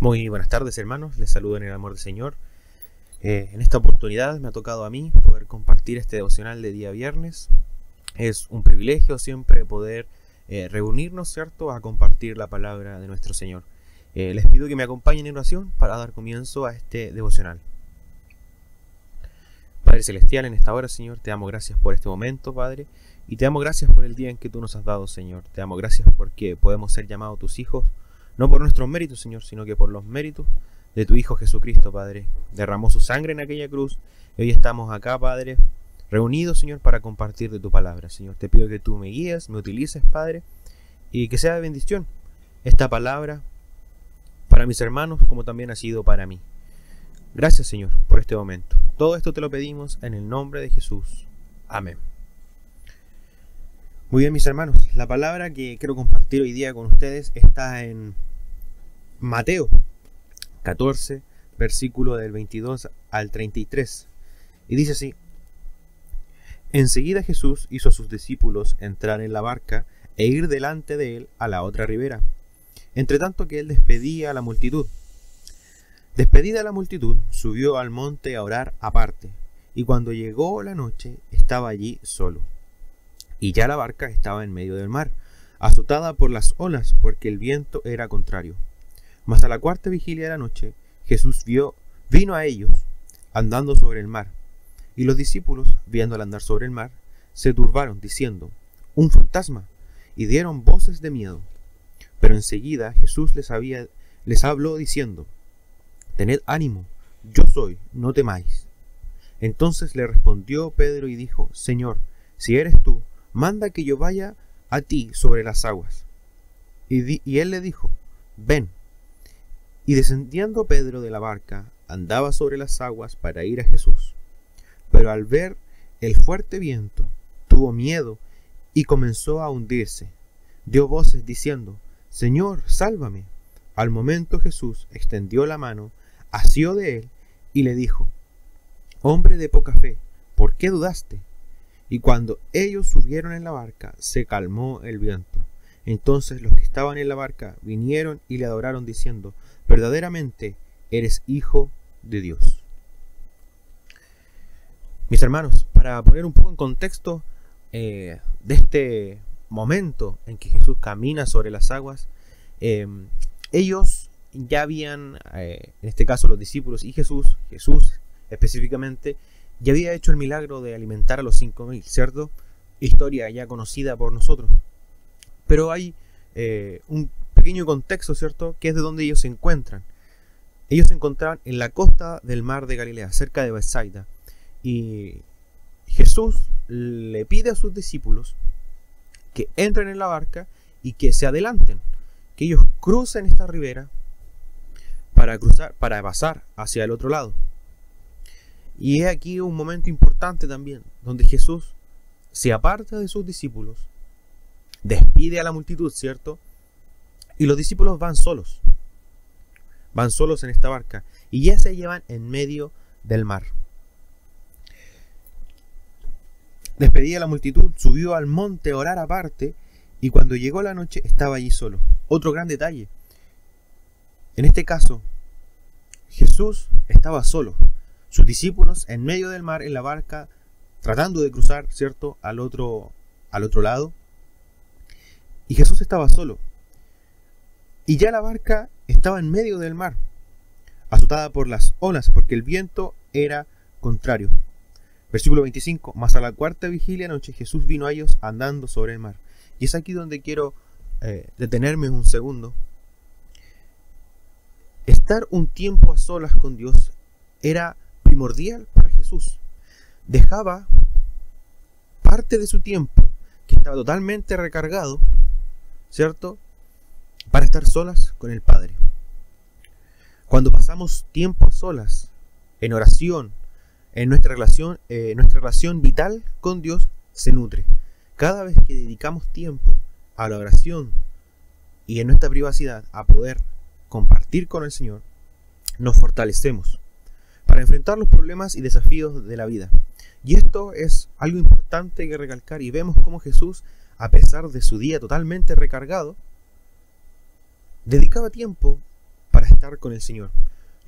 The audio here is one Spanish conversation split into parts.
Muy buenas tardes, hermanos, les saludo en el amor del Señor. En esta oportunidad me ha tocado a mí poder compartir este devocional de día viernes. Es un privilegio siempre poder reunirnos, ¿cierto?, a compartir la palabra de nuestro Señor. Les pido que me acompañen en oración para dar comienzo a este devocional. Padre Celestial, en esta hora, Señor, te damos gracias por este momento, Padre, y te damos gracias por el día en que tú nos has dado, Señor. Te damos gracias porque podemos ser llamados tus hijos, no por nuestros méritos, Señor, sino que por los méritos de tu Hijo Jesucristo, Padre. Derramó su sangre en aquella cruz y hoy estamos acá, Padre, reunidos, Señor, para compartir de tu palabra. Señor, te pido que tú me guíes, me utilices, Padre, y que sea de bendición esta palabra para mis hermanos como también ha sido para mí. Gracias, Señor, por este momento. Todo esto te lo pedimos en el nombre de Jesús. Amén. Muy bien, mis hermanos, la palabra que quiero compartir hoy día con ustedes está en Mateo 14, versículo del 22 al 33. Y dice así: Enseguida Jesús hizo a sus discípulos entrar en la barca e ir delante de él a la otra ribera, entre tanto que él despedía a la multitud. Despedida la multitud, subió al monte a orar aparte, y cuando llegó la noche estaba allí solo. Y ya la barca estaba en medio del mar, azotada por las olas, porque el viento era contrario. Mas a la cuarta vigilia de la noche, Jesús vino a ellos, andando sobre el mar. Y los discípulos, viéndole andar sobre el mar, se turbaron, diciendo: «¡Un fantasma!», y dieron voces de miedo. Pero enseguida Jesús les habló, diciendo: «Tened ánimo, yo soy, no temáis». Entonces le respondió Pedro y dijo: «Señor, si eres tú, manda que yo vaya a ti sobre las aguas». Y él le dijo: «Ven». Y descendiendo Pedro de la barca, andaba sobre las aguas para ir a Jesús. Pero al ver el fuerte viento, tuvo miedo y comenzó a hundirse. Dio voces diciendo: «Señor, sálvame». Al momento Jesús extendió la mano, asió de él y le dijo: «Hombre de poca fe, ¿por qué dudaste?». Y cuando ellos subieron en la barca, se calmó el viento. Entonces los que estaban en la barca vinieron y le adoraron diciendo: «Verdaderamente eres Hijo de Dios». Mis hermanos, para poner un poco en contexto de este momento en que Jesús camina sobre las aguas, ellos ya habían, en este caso los discípulos y Jesús específicamente, ya había hecho el milagro de alimentar a los 5.000, ¿cierto? Historia ya conocida por nosotros. Pero hay un pequeño contexto, ¿cierto?, que es de donde ellos se encuentran. Ellos se encontraban en la costa del mar de Galilea, cerca de Bethsaida. Y Jesús le pide a sus discípulos que entren en la barca y que se adelanten, que ellos crucen esta ribera para pasar hacia el otro lado. Y es aquí un momento importante también, donde Jesús se aparta de sus discípulos, despide a la multitud, ¿cierto? Y los discípulos van solos en esta barca, y ya se llevan en medio del mar. Despedida a la multitud, subió al monte a orar aparte, y cuando llegó la noche estaba allí solo. Otro gran detalle: en este caso, Jesús estaba solo. Sus discípulos en medio del mar, en la barca, tratando de cruzar, ¿cierto?, al otro lado. Y Jesús estaba solo. Y ya la barca estaba en medio del mar, azotada por las olas, porque el viento era contrario. Versículo 25. Mas a la cuarta vigilia de noche Jesús vino a ellos andando sobre el mar. Y es aquí donde quiero detenerme un segundo. Estar un tiempo a solas con Dios era primordial para Jesús. Dejaba parte de su tiempo, que estaba totalmente recargado, ¿cierto?, para estar solas con el Padre. Cuando pasamos tiempo a solas, en oración, en nuestra relación vital con Dios se nutre. Cada vez que dedicamos tiempo a la oración y en nuestra privacidad a poder compartir con el Señor, nos fortalecemos para enfrentar los problemas y desafíos de la vida. Y esto es algo importante que recalcar, y vemos cómo Jesús, a pesar de su día totalmente recargado, dedicaba tiempo para para estar con el Señor.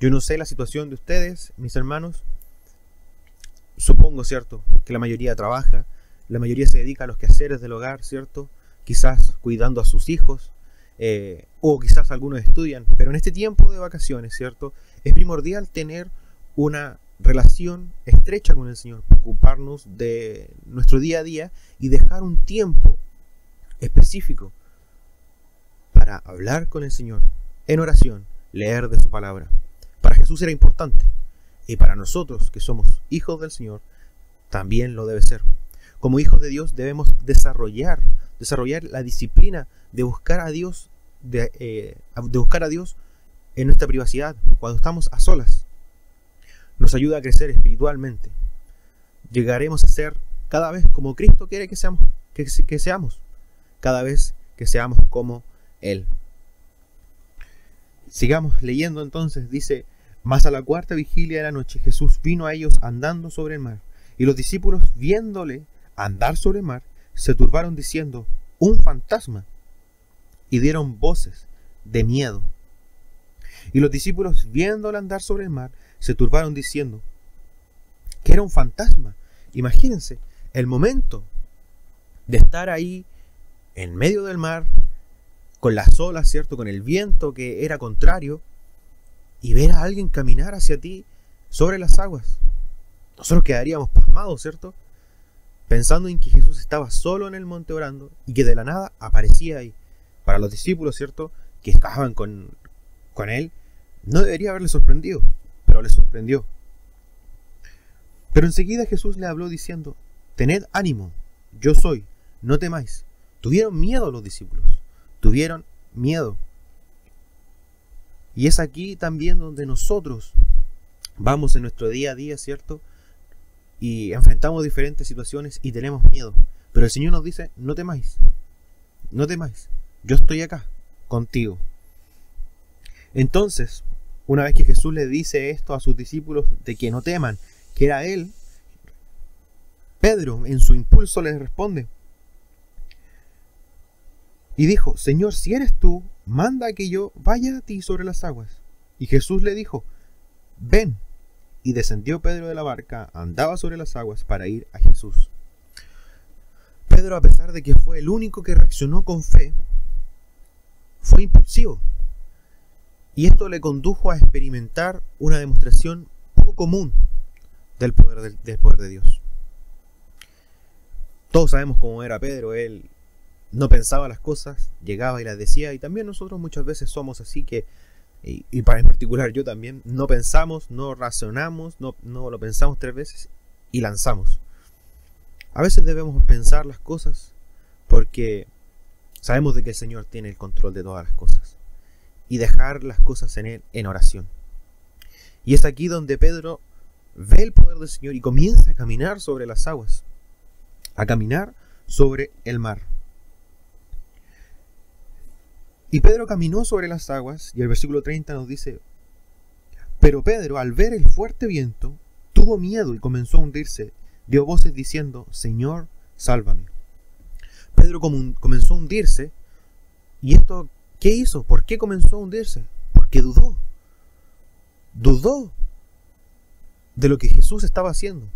Yo no sé la situación de ustedes, mis hermanos. Supongo, ¿cierto?, que la mayoría trabaja, la mayoría se dedica a los quehaceres del hogar, ¿cierto? Quizás cuidando a sus hijos, o quizás algunos estudian, pero en este tiempo de vacaciones, ¿cierto?, es primordial tener una relación estrecha con el Señor, ocuparnos de nuestro día a día y dejar un tiempo específico para hablar con el Señor en oración, leer de su palabra. Para Jesús era importante, y para nosotros que somos hijos del Señor también lo debe ser. Como hijos de Dios debemos desarrollar la disciplina de buscar a Dios, de buscar a Dios en nuestra privacidad, cuando estamos a solas. Nos ayuda a crecer espiritualmente. Llegaremos a ser cada vez como Cristo quiere que seamos, cada vez que seamos como Él. Sigamos leyendo entonces. Dice: mas a la cuarta vigilia de la noche Jesús vino a ellos andando sobre el mar, y los discípulos, viéndole andar sobre el mar, se turbaron diciendo: un fantasma, y dieron voces de miedo. Y los discípulos, viéndole andar sobre el mar, se turbaron diciendo que era un fantasma. Imagínense el momento de estar ahí en medio del mar, con las olas, ¿cierto?, con el viento que era contrario, y ver a alguien caminar hacia ti sobre las aguas. Nosotros quedaríamos pasmados, ¿cierto?, pensando en que Jesús estaba solo en el monte orando y que de la nada aparecía ahí. Para los discípulos, ¿cierto?, que estaban con él, no debería haberle sorprendido, pero le sorprendió. Pero enseguida Jesús le habló diciendo: tened ánimo, yo soy, no temáis. Tuvieron miedo los discípulos, tuvieron miedo. Y es aquí también donde nosotros vamos en nuestro día a día, ¿cierto?, y enfrentamos diferentes situaciones y tenemos miedo. Pero el Señor nos dice: no temáis, no temáis, yo estoy acá contigo. Entonces, una vez que Jesús le dice esto a sus discípulos de que no teman, que era Él, Pedro en su impulso les responde y dijo: Señor, si eres tú, manda que yo vaya a ti sobre las aguas. Y Jesús le dijo: ven. Y descendió Pedro de la barca, andaba sobre las aguas para ir a Jesús. Pedro, a pesar de que fue el único que reaccionó con fe, fue impulsivo. Y esto le condujo a experimentar una demostración poco común del poder de Dios. Todos sabemos cómo era Pedro. Él no pensaba las cosas, llegaba y las decía. Y también nosotros muchas veces somos así, que y para en particular yo también, no pensamos, no razonamos, no lo pensamos 3 veces y lanzamos. A veces debemos pensar las cosas porque sabemos de que el Señor tiene el control de todas las cosas, y dejar las cosas en Él en oración. Y es aquí donde Pedro ve el poder del Señor y comienza a caminar sobre las aguas, a caminar sobre el mar. Y Pedro caminó sobre las aguas, y el versículo 30 nos dice: pero Pedro, al ver el fuerte viento, tuvo miedo y comenzó a hundirse. Dio voces diciendo: Señor, sálvame. Pedro comenzó a hundirse. ¿Y esto qué hizo? ¿Por qué comenzó a hundirse? Porque dudó. Dudó de lo que Jesús estaba haciendo.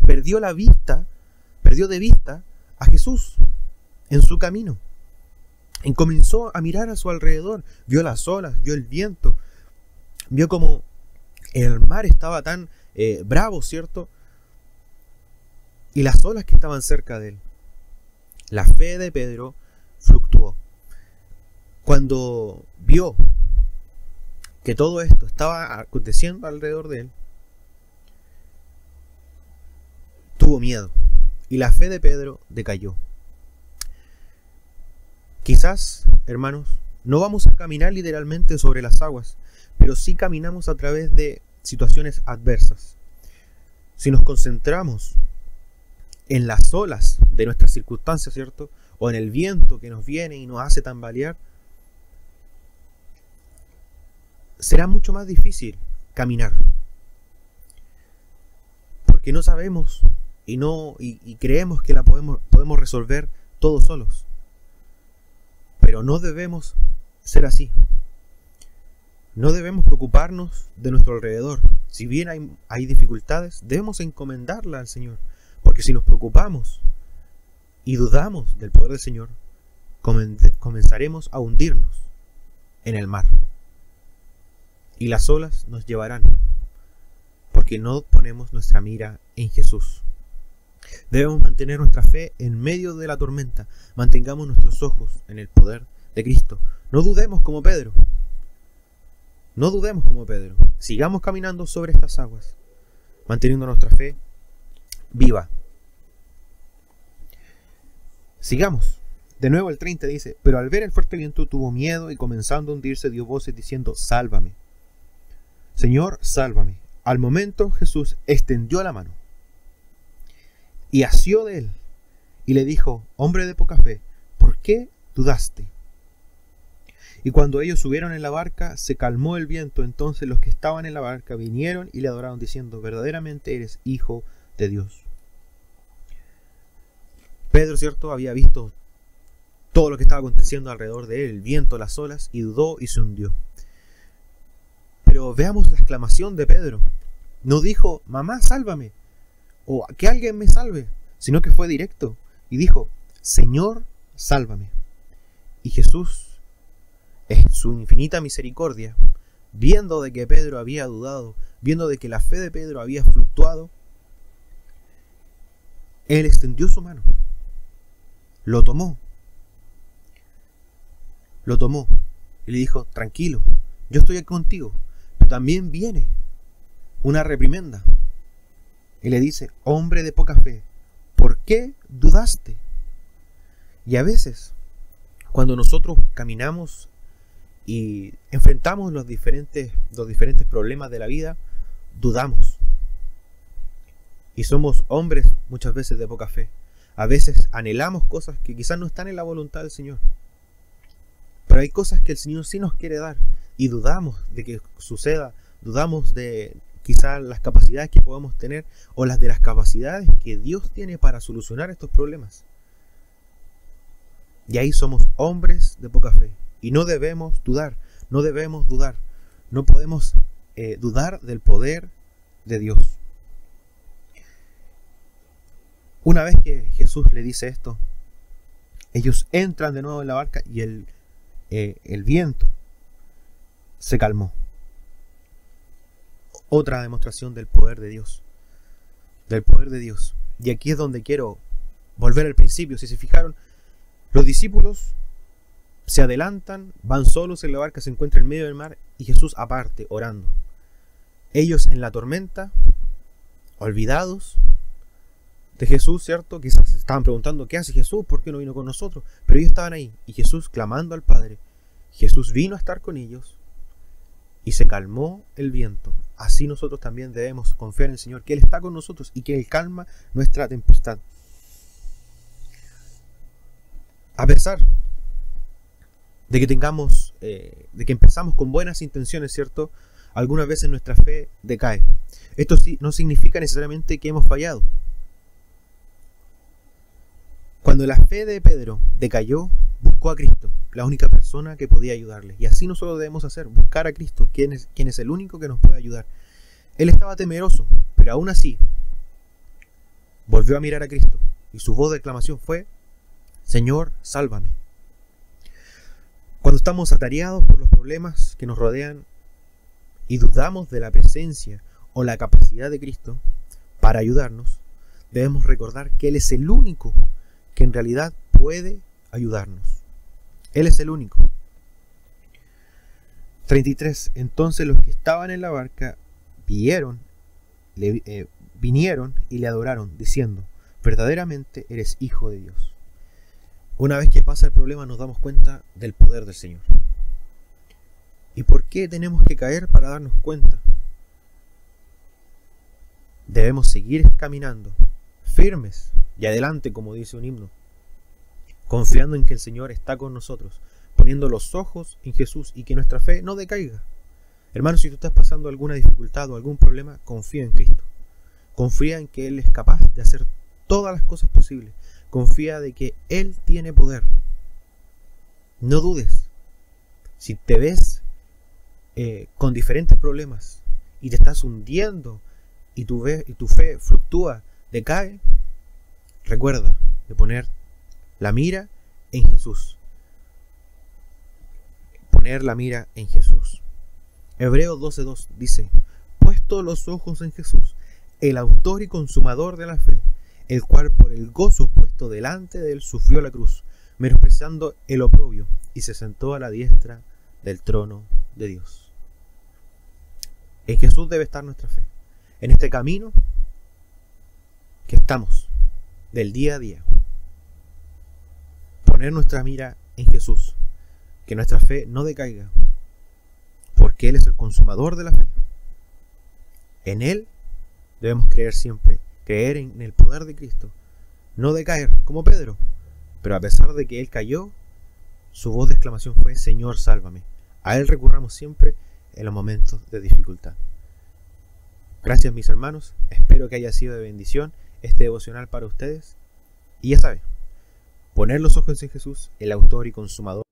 Perdió de vista a Jesús en su camino. Y comenzó a mirar a su alrededor. Vio las olas, vio el viento, vio como el mar estaba tan bravo, ¿cierto? Y las olas que estaban cerca de él. La fe de Pedro fluctuó. Cuando vio que todo esto estaba aconteciendo alrededor de él, tuvo miedo, y la fe de Pedro decayó. Quizás, hermanos, no vamos a caminar literalmente sobre las aguas, pero sí caminamos a través de situaciones adversas. Si nos concentramos en las olas de nuestras circunstancias, ¿cierto?, o en el viento que nos viene y nos hace tambalear, será mucho más difícil caminar, porque no sabemos y creemos que la podemos resolver todos solos. Pero no debemos ser así. No debemos preocuparnos de nuestro alrededor. Si bien hay dificultades, debemos encomendarla al Señor. Porque si nos preocupamos y dudamos del poder del Señor, comenzaremos a hundirnos en el mar. Y las olas nos llevarán, porque no ponemos nuestra mira en Jesús. Debemos mantener nuestra fe en medio de la tormenta. Mantengamos nuestros ojos en el poder de Cristo. No dudemos como Pedro. No dudemos como Pedro. Sigamos caminando sobre estas aguas, manteniendo nuestra fe viva. Sigamos. De nuevo el 30 dice: pero al ver el fuerte viento tuvo miedo y comenzando a hundirse dio voces diciendo: sálvame. Señor, sálvame. Al momento Jesús extendió la mano y asió de él y le dijo: hombre de poca fe, ¿por qué dudaste? Y cuando ellos subieron en la barca, se calmó el viento. Entonces los que estaban en la barca vinieron y le adoraron diciendo: verdaderamente eres Hijo de Dios. Pedro, ¿cierto?, había visto todo lo que estaba aconteciendo alrededor de él, el viento, las olas, y dudó y se hundió. Pero veamos la exclamación de Pedro. No dijo: mamá, sálvame, o que alguien me salve, sino que fue directo y dijo: Señor, sálvame. Y Jesús, en su infinita misericordia, viendo de que Pedro había dudado, viendo de que la fe de Pedro había fluctuado, Él extendió su mano, lo tomó y le dijo: tranquilo, yo estoy aquí contigo. Pero también viene una reprimenda y le dice: hombre de poca fe, ¿por qué dudaste? Y a veces, cuando nosotros caminamos y enfrentamos los diferentes problemas de la vida, dudamos. Y somos hombres muchas veces de poca fe. A veces anhelamos cosas que quizás no están en la voluntad del Señor. Pero hay cosas que el Señor sí nos quiere dar y dudamos de que suceda, dudamos de quizás las capacidades que podemos tener o las de las capacidades que Dios tiene para solucionar estos problemas. Y ahí somos hombres de poca fe. Y no debemos dudar, no podemos dudar del poder de Dios. Una vez que Jesús le dice esto, ellos entran de nuevo en la barca y el viento se calmó. Otra demostración del poder de Dios. Del poder de Dios. Y aquí es donde quiero volver al principio. Si se fijaron, los discípulos se adelantan, van solos en la barca, se encuentran en medio del mar y Jesús aparte, orando. Ellos en la tormenta, olvidados de Jesús, ¿cierto? Quizás se estaban preguntando: ¿qué hace Jesús? ¿Por qué no vino con nosotros? Pero ellos estaban ahí y Jesús clamando al Padre. Jesús vino a estar con ellos y se calmó el viento. Así nosotros también debemos confiar en el Señor, que Él está con nosotros y que Él calma nuestra tempestad. A pesar de que de que empezamos con buenas intenciones, ¿cierto?, algunas veces nuestra fe decae. Esto sí no significa necesariamente que hemos fallado. Cuando la fe de Pedro decayó, buscó a Cristo, la única persona que podía ayudarle. Y así nosotros debemos hacer, buscar a Cristo, quien es el único que nos puede ayudar. Él estaba temeroso, pero aún así volvió a mirar a Cristo y su voz de exclamación fue: Señor, sálvame. Cuando estamos atareados por los problemas que nos rodean y dudamos de la presencia o la capacidad de Cristo para ayudarnos, debemos recordar que Él es el único que en realidad puede ayudarnos. Él es el único. 33. Entonces los que estaban en la barca vinieron y le adoraron, diciendo: verdaderamente eres Hijo de Dios. Una vez que pasa el problema nos damos cuenta del poder del Señor. ¿Y por qué tenemos que caer para darnos cuenta? Debemos seguir caminando, firmes y adelante, como dice un himno, confiando en que el Señor está con nosotros, poniendo los ojos en Jesús y que nuestra fe no decaiga. Hermano, si tú estás pasando alguna dificultad o algún problema, confía en Cristo. Confía en que Él es capaz de hacer todas las cosas posibles. Confía de que Él tiene poder. No dudes. Si te ves con diferentes problemas y te estás hundiendo y tu fe fluctúa, decae, recuerda de poner la mira en Jesús. Poner la mira en Jesús. Hebreos 12:2 dice: puesto los ojos en Jesús, el autor y consumador de la fe, el cual por el gozo puesto delante de él sufrió la cruz, menospreciando el oprobio, y se sentó a la diestra del trono de Dios. En Jesús debe estar nuestra fe. En este camino que estamos del día a día. Poner nuestra mira en Jesús. Que nuestra fe no decaiga. Porque Él es el consumador de la fe. En Él debemos creer siempre. Creer en el poder de Cristo. No decaer como Pedro. Pero a pesar de que Él cayó, su voz de exclamación fue: Señor, sálvame. A Él recurramos siempre en los momentos de dificultad. Gracias, mis hermanos. Espero que haya sido de bendición este devocional para ustedes. Y ya saben, poner los ojos en Jesús, el autor y consumador